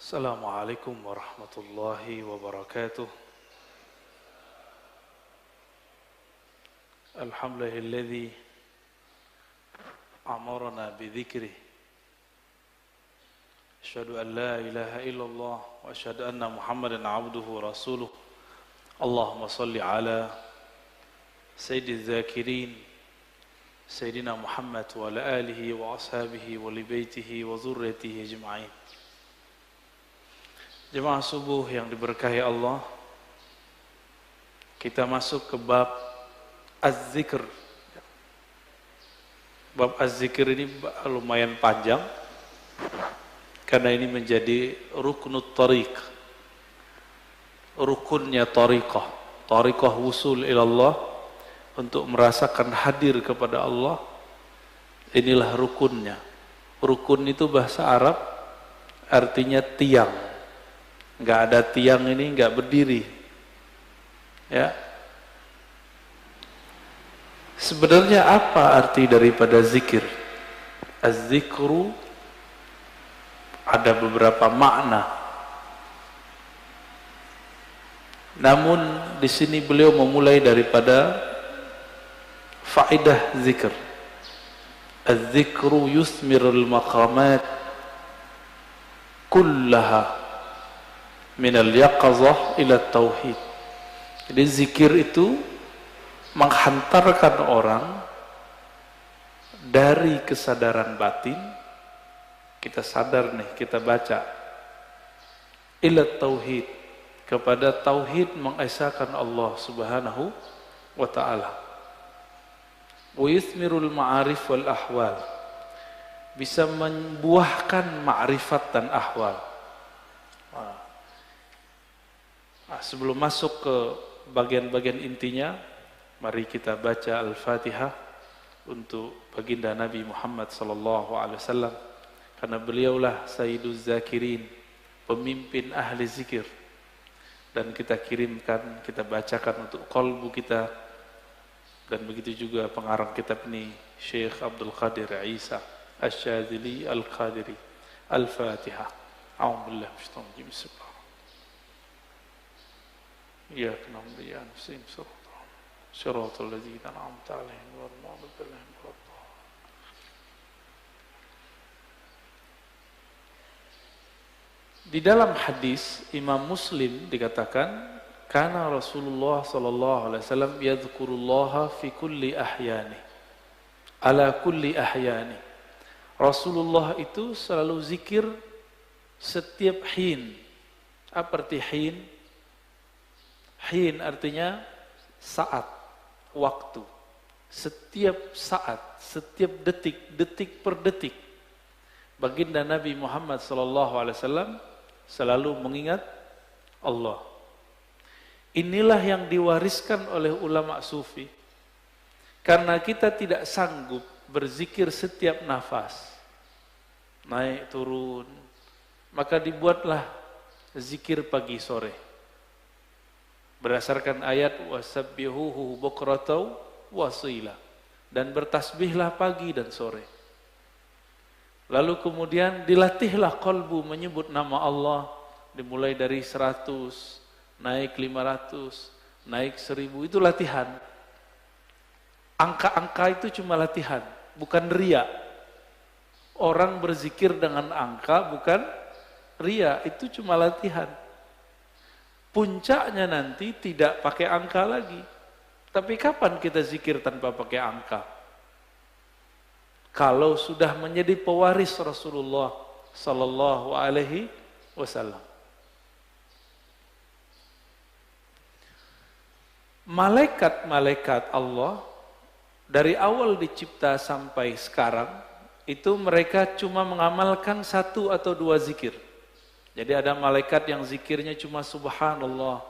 Assalamualaikum warahmatullahi wabarakatuh. Alhamdulillahilladzi amarna bidzikrih. Asyhadu an la ilaha illallah wa asyhadu anna Muhammadan abduhu wa rasuluh. Allahumma salli ala sayyidiz zakirin sayyidina Muhammad wa ala alihi wa ashabihi wa li baitihi wa dzurriyyatihi ajma'in. Jemaah subuh yang diberkahi Allah, kita masuk ke bab az-zikr. Bab az-zikr ini lumayan panjang karena ini menjadi ruknut tariq, rukunnya tariqah, tariqah wusul ilallah, untuk merasakan hadir kepada Allah. Inilah rukunnya. Rukun itu bahasa Arab artinya tiang. Nggak ada tiang ini nggak berdiri, ya. Sebenarnya apa arti daripada zikir? Az-zikru ada beberapa makna. Namun di sini beliau memulai daripada faedah zikir. Az-zikru yusmirul maqamat kullaha minal yaqazah ila tauhid. Jadi zikir itu menghantarkan orang dari kesadaran batin, kita sadar nih, kita baca, ila tauhid, kepada tauhid, mengesahkan Allah subhanahu wa ta'ala. Wa yusmirul ma'arif wal ahwal, bisa membuahkan ma'rifat dan ahwal. Sebelum masuk ke bagian-bagian intinya, mari kita baca Al-Fatihah untuk baginda Nabi Muhammad sallallahu alaihi wasallam, karena beliaulah Sayyiduz Zakirin, pemimpin ahli zikir, dan kita kirimkan, kita bacakan untuk qalbu kita. Dan begitu juga pengarang kitab ini, Syekh Abdul Qadir Isa Asy-Syadzili Al-Qadiri. Al-Fatihah. A'udzubillahi minasyaitonir rajim. Bismillah. إياك نعبد وإياك نستعين صراط الذين أنعمت عليهم غير المغضوب عليهم ولا الضالين. Di dalam hadis Imam Muslim dikatakan, kana Rasulullah sallallahu alaihi wasallam yadhkurullaha fi kulli ahyani, ala kulli ahyani. Rasulullah itu selalu zikir setiap hin. Apa arti hin? Hin artinya saat, waktu. Setiap saat, setiap detik, detik per detik, baginda Nabi Muhammad SAW selalu mengingat Allah. Inilah yang diwariskan oleh ulama sufi. Karena kita tidak sanggup berzikir setiap nafas, naik turun, maka dibuatlah zikir pagi sore. Berdasarkan ayat wasabbihuhu bukratan wasila, dan bertasbihlah pagi dan sore. Lalu kemudian dilatihlah qalbu menyebut nama Allah, dimulai dari 100, naik 500, naik 1000, itu latihan. Angka-angka itu cuma latihan, bukan riya. Orang berzikir dengan angka bukan riya, itu cuma latihan. Puncaknya nanti tidak pakai angka lagi. Tapi kapan kita zikir tanpa pakai angka? Kalau sudah menjadi pewaris Rasulullah sallallahu alaihi wasallam. Malaikat-malaikat Allah dari awal dicipta sampai sekarang itu mereka cuma mengamalkan 1 atau 2 zikir. Jadi ada malaikat yang zikirnya cuma subhanallah,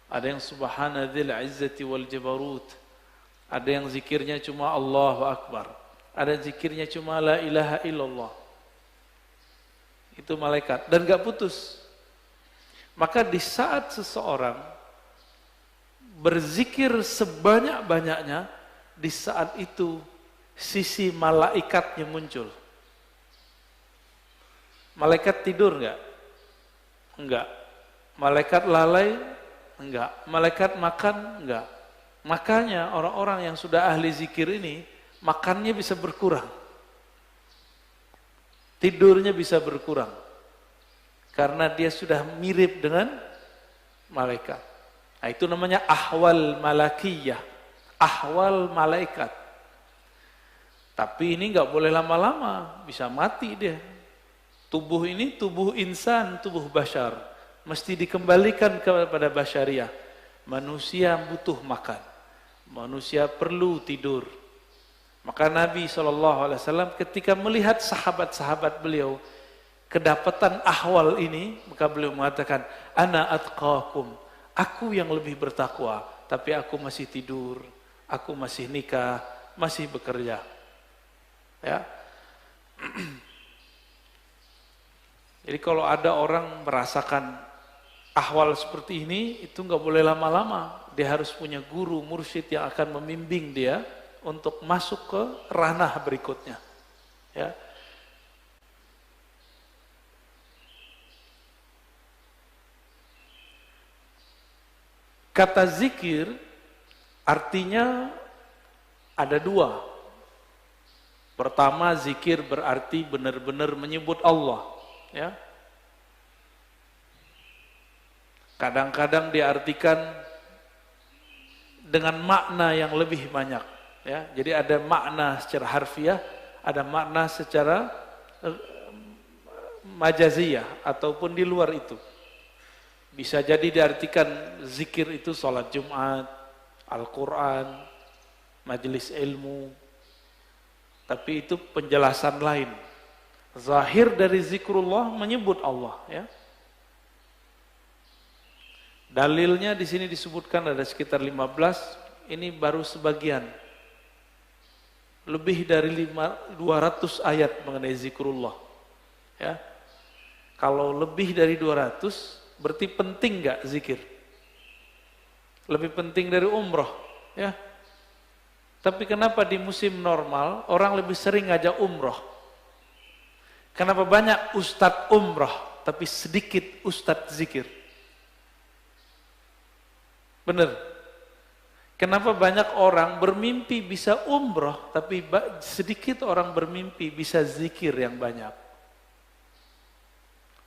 ada yang subhanadzil izzati wal jabarut, ada yang zikirnya cuma Allahu akbar, ada yang zikirnya cuma la ilaha illallah. Itu malaikat, dan gak putus. Maka di saat seseorang berzikir sebanyak-banyaknya, di saat itu sisi malaikatnya muncul. Malaikat tidur enggak? Enggak. Malaikat lalai? Enggak. Malaikat makan? Enggak. Makanya orang-orang yang sudah ahli zikir ini, makannya bisa berkurang. Tidurnya bisa berkurang. Karena dia sudah mirip dengan malaikat. Nah, itu namanya ahwal malakiyah. Ahwal malaikat. Tapi ini enggak boleh lama-lama, bisa mati dia. Tubuh ini tubuh insan, tubuh bashar. Mesti dikembalikan kepada basyariah. Manusia butuh makan. Manusia perlu tidur. Maka Nabi SAW ketika melihat sahabat-sahabat beliau kedapatan ahwal ini, maka beliau mengatakan, ana atqakum, aku yang lebih bertakwa, tapi aku masih tidur, aku masih nikah, masih bekerja. Ya. Jadi kalau ada orang merasakan ahwal seperti ini, itu nggak boleh lama-lama. Dia harus punya guru, mursyid yang akan membimbing dia untuk masuk ke ranah berikutnya. Ya. Kata zikir artinya ada dua. Pertama, zikir berarti benar-benar menyebut Allah. Ya. Kadang-kadang diartikan dengan makna yang lebih banyak. Ya. Jadi ada makna secara harfiah, ada makna secara majaziyah ataupun di luar itu. Bisa jadi diartikan zikir itu sholat Jumat, Al-Quran, majelis ilmu. Tapi itu penjelasan lain. Zahir dari zikrullah menyebut Allah. Ya. Dalilnya di sini disebutkan ada sekitar 15. Ini baru sebagian. Lebih dari 200 ayat mengenai zikrullah. Ya. Kalau lebih dari 200, berarti penting nggak zikir? Lebih penting dari umroh, ya. Tapi kenapa di musim normal orang lebih sering ngajak umroh? Kenapa banyak ustadz umroh tapi sedikit ustadz zikir? Bener? Kenapa banyak orang bermimpi bisa umroh tapi sedikit orang bermimpi bisa zikir yang banyak?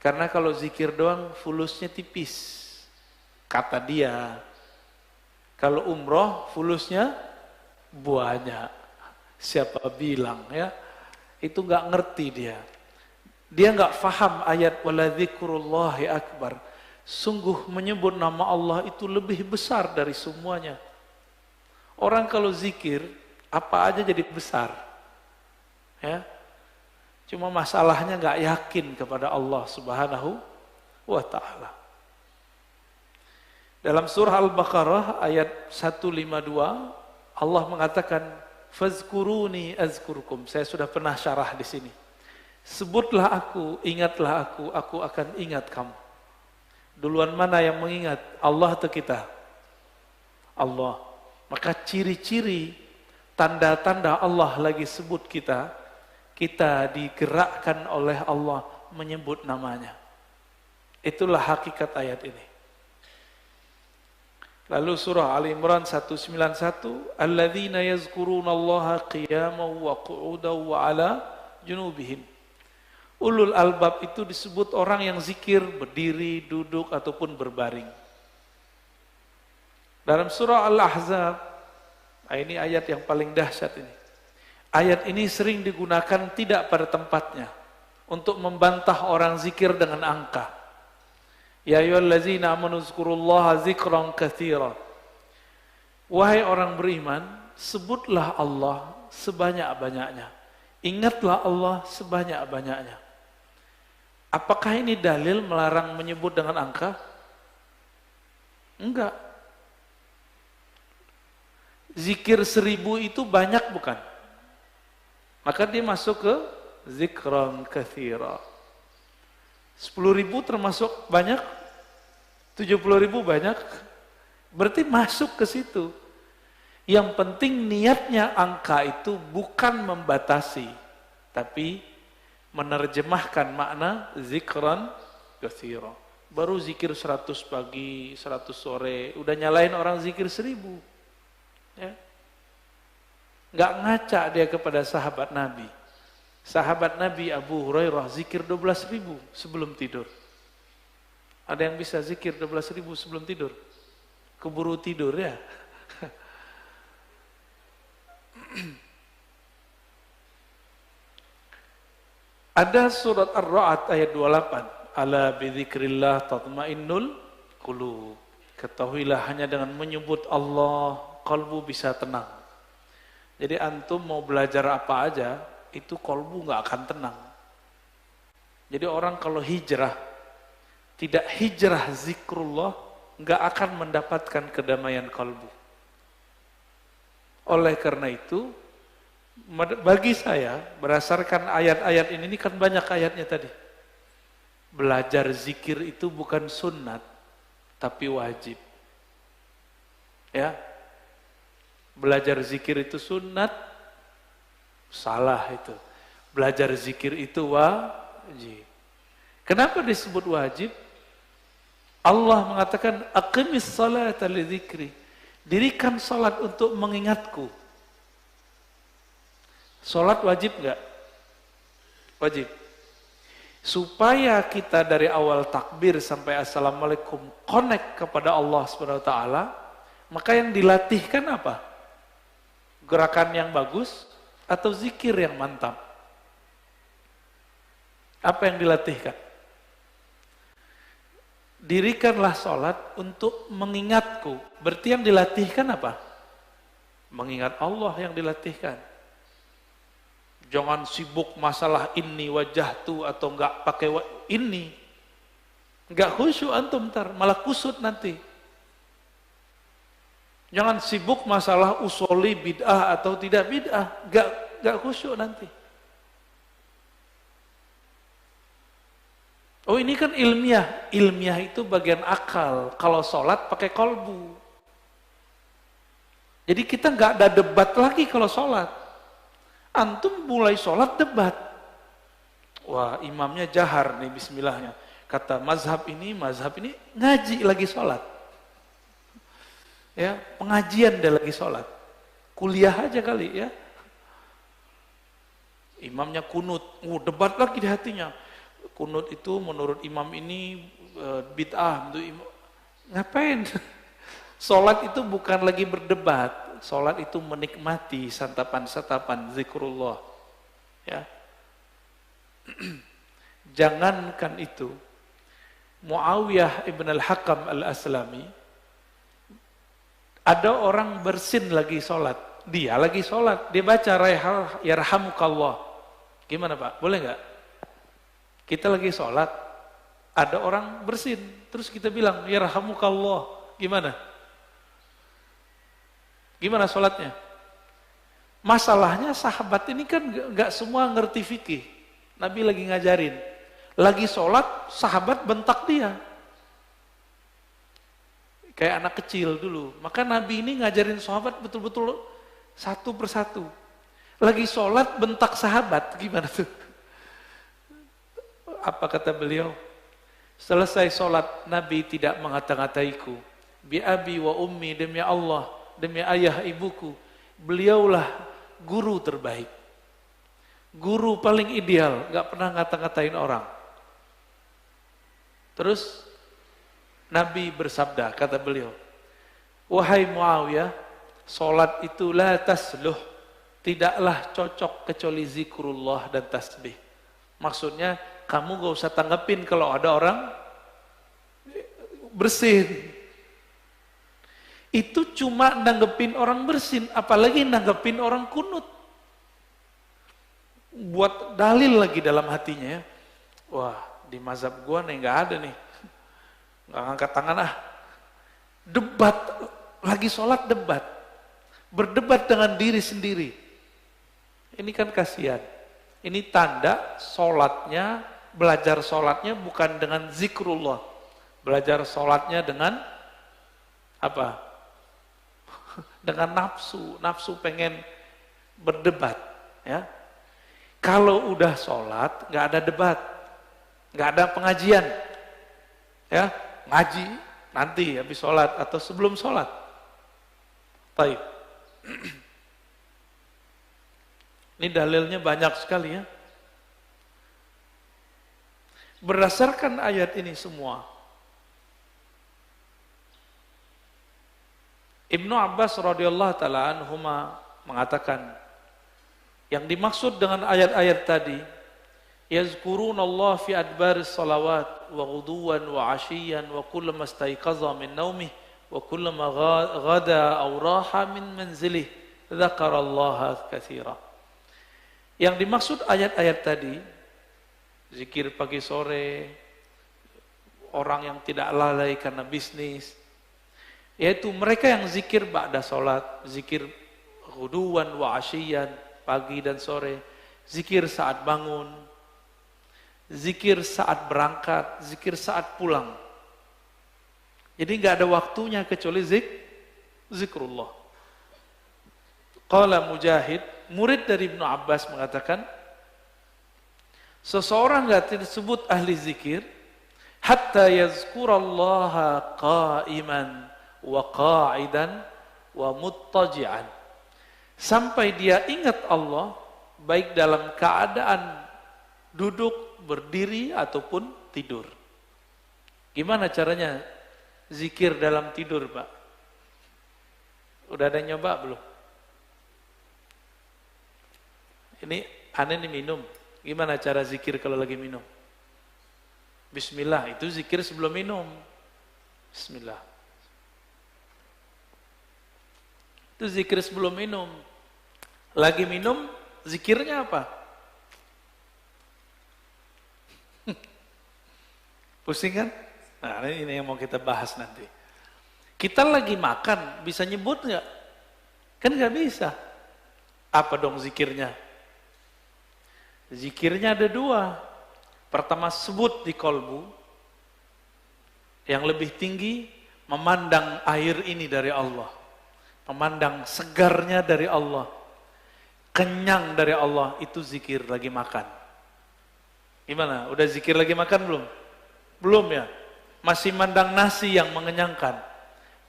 Karena kalau zikir doang fulusnya tipis, kata dia. Kalau umroh fulusnya banyak. Siapa bilang ya? Itu nggak ngerti dia. Dia nggak faham ayat wala dzikrullahi akbar. Sungguh menyebut nama Allah itu lebih besar dari semuanya. Orang kalau zikir apa aja jadi besar. Ya. Cuma masalahnya nggak yakin kepada Allah Subhanahu wa ta'ala. Dalam surah Al-Baqarah ayat 152 Allah mengatakan fazkuruni azkurkum. Saya sudah pernah syarah di sini. Sebutlah aku, ingatlah aku akan ingat kamu. Duluan mana yang mengingat? Allah atau kita? Allah. Maka ciri-ciri tanda-tanda Allah lagi sebut kita digerakkan oleh Allah menyebut namanya. Itulah hakikat ayat ini. Lalu surah Ali Imran 191, alladzina yazkurunallaha qiyaman wa qu'udan wa 'ala junubihim. Ulul albab itu disebut orang yang zikir berdiri, duduk ataupun berbaring. Dalam surah Al-Ahzab, ini ayat yang paling dahsyat ini. Ayat ini sering digunakan tidak pada tempatnya untuk membantah orang zikir dengan angka. Ya ayyuhallazina amanu zkurullaha zikran katsira. Wahai orang beriman, sebutlah Allah sebanyak-banyaknya. Ingatlah Allah sebanyak-banyaknya. Apakah ini dalil melarang menyebut dengan angka? Enggak. Zikir 1000 itu banyak bukan? Maka dia masuk ke zikran katsira. 10.000 termasuk banyak? 70.000 banyak? Berarti masuk ke situ. Yang penting niatnya angka itu bukan membatasi, tapi menerjemahkan makna zikran katsira. baru zikir 100 pagi, 100 sore, udah nyalain orang zikir 1000. Ya. Nggak ngaca dia kepada sahabat Nabi. Sahabat Nabi Abu Hurairah zikir 12.000 sebelum tidur. Ada yang bisa zikir 12.000 sebelum tidur? Keburu tidur ya. Ada surat Ar-Ra'd ayat 28. Ala bidzikrillah tatmainnul qulub. Ketahuilah hanya dengan menyebut Allah, kalbu bisa tenang. Jadi antum mau belajar apa aja, itu kalbu nggak akan tenang. Jadi orang kalau hijrah, tidak hijrah zikrullah, nggak akan mendapatkan kedamaian kalbu. Oleh karena itu, bagi saya, berdasarkan ayat-ayat ini kan banyak ayatnya tadi. Belajar zikir itu bukan sunnat, tapi wajib. Ya, belajar zikir itu sunnat, salah itu. Belajar zikir itu wajib. Kenapa disebut wajib? Allah mengatakan, aqimis salata lidzikri. Dirikan salat untuk mengingatku. Salat wajib enggak? Wajib. Supaya kita dari awal takbir sampai assalamualaikum connect kepada Allah SWT, maka yang dilatihkan apa? Gerakan yang bagus atau zikir yang mantap? Apa yang dilatihkan? Dirikanlah sholat untuk mengingatku. Berarti yang dilatihkan apa? Mengingat Allah yang dilatihkan. Jangan sibuk masalah ini wajahtu atau enggak pakai ini. Enggak khusyuk antum ntar, malah kusut nanti. Jangan sibuk masalah usoli bid'ah atau tidak bid'ah, enggak khusyuk nanti. Oh ini kan ilmiah, ilmiah itu bagian akal. Kalau sholat pakai kolbu. Jadi kita nggak ada debat lagi kalau sholat. Antum mulai sholat debat. Wah imamnya jahar nih bismillahnya. Kata mazhab ini ngaji lagi sholat. Ya pengajian dia lagi sholat. Kuliah aja kali ya. Imamnya kunut, debat lagi di hatinya. Kunut itu menurut imam ini bid'ah. Ngapain? Sholat itu bukan lagi berdebat. Sholat itu menikmati santapan-santapan zikrullah. Ya. Jangankan itu. Muawiyah ibn al-Hakam al-Aslami, ada orang bersin lagi sholat. Dia lagi sholat. Dia baca yarhamukallah. Gimana Pak? Boleh nggak? Kita lagi sholat, ada orang bersin, terus kita bilang, yarhamukallah, gimana? Gimana sholatnya? Masalahnya sahabat ini kan gak semua ngerti fikih. Nabi lagi ngajarin, lagi sholat, sahabat bentak dia. Kayak anak kecil dulu, maka Nabi ini ngajarin sahabat betul-betul satu persatu. Lagi sholat, bentak sahabat, gimana tuh? Apa kata beliau? Selesai sholat, Nabi tidak mengata-ngataiku. Bi abi wa ummi, demi Allah, demi ayah ibuku. Beliaulah guru terbaik. Guru paling ideal, gak pernah ngata-ngatain orang. Terus, Nabi bersabda, kata beliau, wahai Muawiyah, sholat itu la tasluh, tidaklah cocok kecuali zikrullah dan tasbih. Maksudnya, kamu gak usah tanggepin kalau ada orang bersin. Itu cuma nanggepin orang bersin, apalagi nanggepin orang kunut. Buat dalil lagi dalam hatinya ya. Wah, di mazhab gua nih gak ada nih. Gak ngangkat tangan ah. Debat, lagi sholat debat. Berdebat dengan diri sendiri. Ini kan kasihan. Ini tanda sholatnya, belajar sholatnya bukan dengan zikrullah. Belajar sholatnya dengan apa? Dengan nafsu. Nafsu pengen berdebat. Ya. Kalau udah sholat, nggak ada debat. Nggak ada pengajian. Ya, ngaji nanti habis sholat atau sebelum sholat. Baik. Ini dalilnya banyak sekali ya. Berdasarkan ayat ini semua, Ibnu Abbas radhiyallahu taala anhuma mengatakan, yang dimaksud dengan ayat-ayat tadi, yazkurunallah fi adbaris salawat wa ghuduwan wa ashiyan wa kullama istayqaza min naumih wa kullama ghada aw raha min manzilih dzakarallaha katsira. Yang dimaksud ayat-ayat tadi, zikir pagi sore, orang yang tidak lalai karena bisnis, yaitu mereka yang zikir ba'da salat, zikir ghuduwan wa ashiyan, pagi dan sore, zikir saat bangun, zikir saat berangkat, zikir saat pulang. Jadi nggak ada waktunya kecuali zikrullah. Qala Mujahid, murid dari Ibnu Abbas mengatakan, seseorang nggak disebut ahli zikir hatta yazkurallaha qa'iman wa qa'idan wa muttaji'an. Sampai dia ingat Allah baik dalam keadaan duduk, berdiri ataupun tidur. Gimana caranya zikir dalam tidur, Pak? Udah ada yang nyoba belum? Ini aneh nih minum. Gimana cara zikir kalau lagi minum? Bismillah, itu zikir sebelum minum. Bismillah. Itu zikir sebelum minum. Lagi minum, zikirnya apa? Pusing kan? Nah, ini yang mau kita bahas nanti. Kita lagi makan, bisa nyebut nggak? Kan nggak bisa. Apa dong zikirnya? Zikirnya ada dua. Pertama, sebut di kolbu. Yang lebih tinggi, memandang air ini dari Allah. Memandang segarnya dari Allah. Kenyang dari Allah, itu zikir lagi makan. Gimana? Udah zikir lagi makan belum? Belum ya? Masih memandang nasi yang mengenyangkan.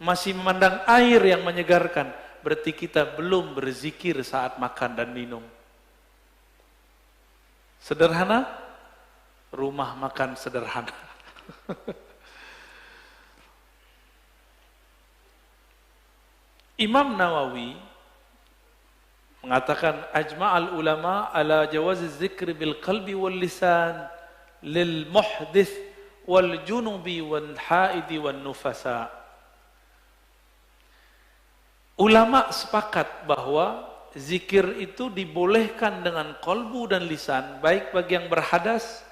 Masih memandang air yang menyegarkan. Berarti kita belum berzikir saat makan dan minum. Sederhana? Rumah makan sederhana. Imam Nawawi mengatakan ajma'al ulama ala jawaziz zikri bil qalbi wal lisan lil muhdits wal junubi wal haidi wal nufasa. Ulama sepakat bahwa zikir itu dibolehkan dengan kolbu dan lisan, baik bagi yang berhadas,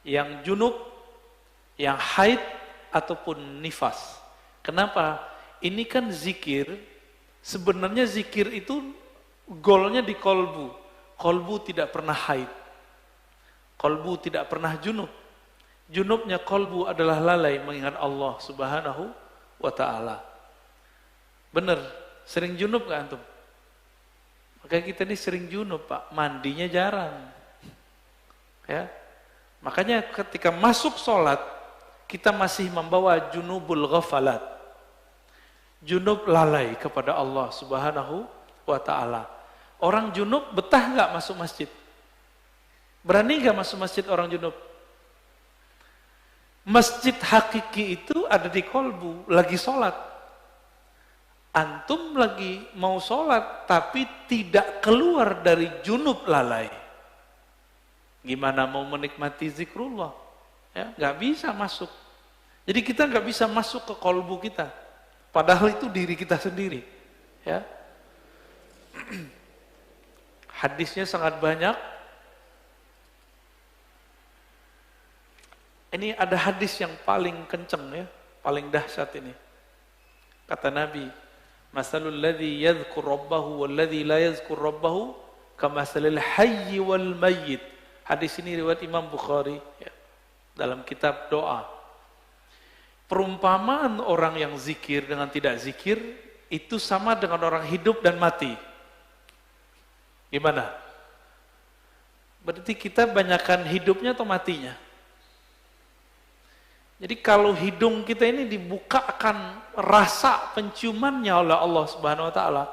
yang junub, yang haid ataupun nifas. Kenapa? Ini kan zikir, sebenarnya zikir itu golnya di kolbu. Kolbu tidak pernah haid. Kolbu tidak pernah junub. Junubnya kolbu adalah lalai mengingat Allah Subhanahu wa ta'ala. Benar, sering junub gak antum? Maka kita ini sering junub, Pak. Mandinya jarang. Ya. Makanya ketika masuk sholat, kita masih membawa junubul ghafalat. Junub lalai kepada Allah Subhanahu wa ta'ala. Orang junub betah nggak masuk masjid? Berani nggak masuk masjid orang junub? Masjid hakiki itu ada di kolbu, lagi sholat. Antum lagi mau sholat, tapi tidak keluar dari junub lalai. Gimana mau menikmati zikrullah? Ya, nggak bisa masuk. Jadi kita nggak bisa masuk ke kolbu kita. Padahal itu diri kita sendiri. Ya. Hadisnya sangat banyak. Ini ada hadis yang paling kenceng ya, paling dahsyat ini. Kata Nabi, masalul ladzi yadhkur rabbahu wal ladzi la yadhkur rabbahu kamasalil hayyi wal mayyit. Hadis ini riwayat Imam Bukhari ya, dalam kitab doa. Perumpamaan orang yang zikir dengan tidak zikir itu sama dengan orang hidup dan mati. Gimana? Berarti kita banyakkan hidupnya atau matinya? Jadi kalau hidung kita ini dibukakan rasa penciumannya oleh Allah Subhanahu wa taala,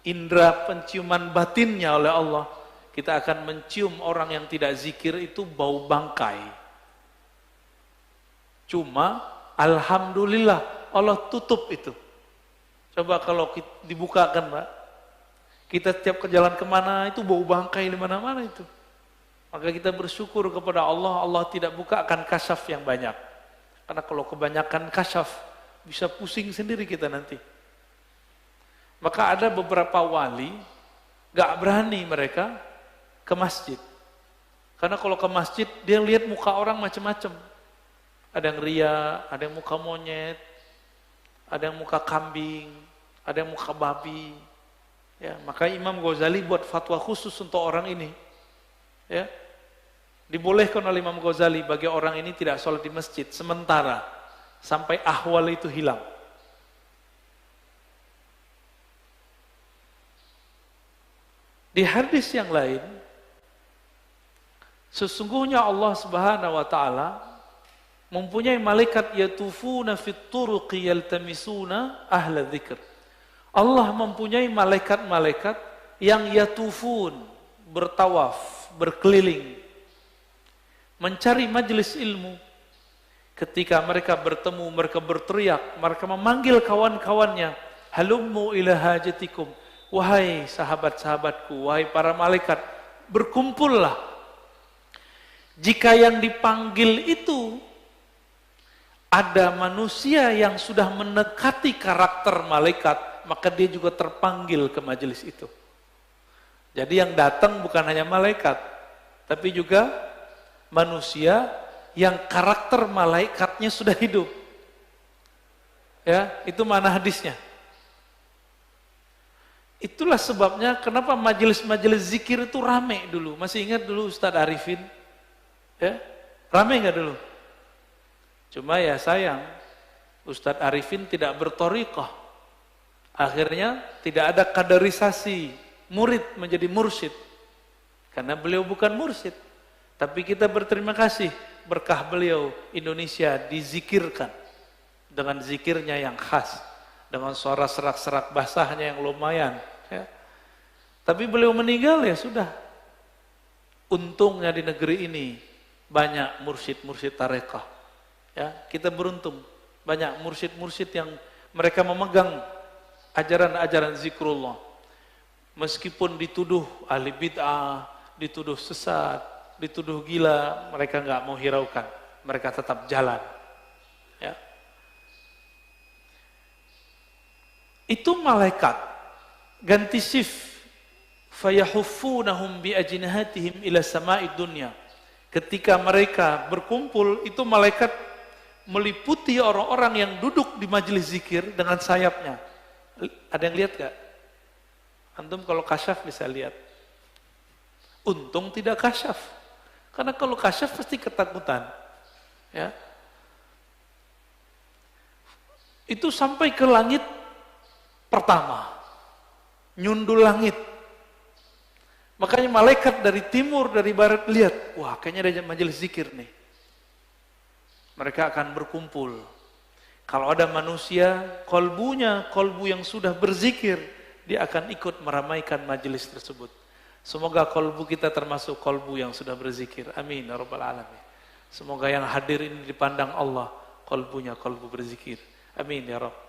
indera penciuman batinnya oleh Allah, kita akan mencium orang yang tidak zikir itu bau bangkai. Cuma alhamdulillah Allah tutup itu. Coba kalau dibukakan, Pak. Kita setiap ke jalan kemana itu bau bangkai di mana-mana itu. Maka kita bersyukur kepada Allah, Allah tidak bukakan kasyaf yang banyak. Karena kalau kebanyakan kasyaf, bisa pusing sendiri kita nanti. Maka ada beberapa wali, gak berani mereka ke masjid. Karena kalau ke masjid, dia lihat muka orang macam-macam. Ada yang ria, ada yang muka monyet, ada yang muka kambing, ada yang muka babi. Ya, maka Imam Ghazali buat fatwa khusus untuk orang ini. Ya, dibolehkan oleh Imam Ghazali bagi orang ini tidak sholat di masjid sementara sampai ahwal itu hilang. Di hadis yang lain, sesungguhnya Allah Subhanahu wa taala mempunyai malaikat yatufuna fit turuqi yaltamisuna ahla dzikr. Allah mempunyai malaikat-malaikat yang yatufun, bertawaf, berkeliling, mencari majelis ilmu. Ketika mereka bertemu, mereka berteriak, mereka memanggil kawan-kawannya, halummu ila hajatikum, wahai sahabat-sahabatku, wahai para malaikat, berkumpullah. Jika yang dipanggil itu ada manusia yang sudah mendekati karakter malaikat, maka dia juga terpanggil ke majelis itu. Jadi yang datang bukan hanya malaikat, tapi juga manusia yang karakter malaikatnya sudah hidup. Ya, itu mana hadisnya. Itulah sebabnya kenapa majelis-majelis zikir itu rame dulu. Masih ingat dulu Ustadz Arifin? Ya, rame nggak dulu? Cuma ya sayang, Ustadz Arifin tidak berthariqah. Akhirnya tidak ada kaderisasi murid menjadi mursyid. Karena beliau bukan mursyid. Tapi kita berterima kasih berkah beliau Indonesia dizikirkan dengan zikirnya yang khas, dengan suara serak-serak basahnya yang lumayan. Ya. Tapi beliau meninggal ya sudah. Untungnya di negeri ini banyak mursyid-mursyid tarekah. Ya, kita beruntung banyak mursyid-mursyid yang mereka memegang ajaran-ajaran zikrullah. Meskipun dituduh ahli bid'ah, dituduh sesat, dituduh gila, mereka nggak mau hiraukan, mereka tetap jalan. Ya. Itu malaikat ganti shift, fayahuffunahum bi ajnihatihim ila sama'id dunya. Ketika mereka berkumpul, itu malaikat meliputi orang-orang yang duduk di majelis zikir dengan sayapnya. Ada yang lihat gak? Antum kalau kasyaf bisa lihat. Untung tidak kasyaf. Karena kalau kasyaf pasti ketakutan. Ya. Itu sampai ke langit pertama. Nyundul langit. Makanya malaikat dari timur, dari barat lihat, wah kayaknya ada majelis zikir nih. Mereka akan berkumpul. Kalau ada manusia, kolbu yang sudah berzikir, dia akan ikut meramaikan majelis tersebut. Semoga kolbu kita termasuk kolbu yang sudah berzikir. Amin ya rabbal alamin. Semoga yang hadir ini dipandang Allah, kolbunya kolbu berzikir. Amin ya rabb.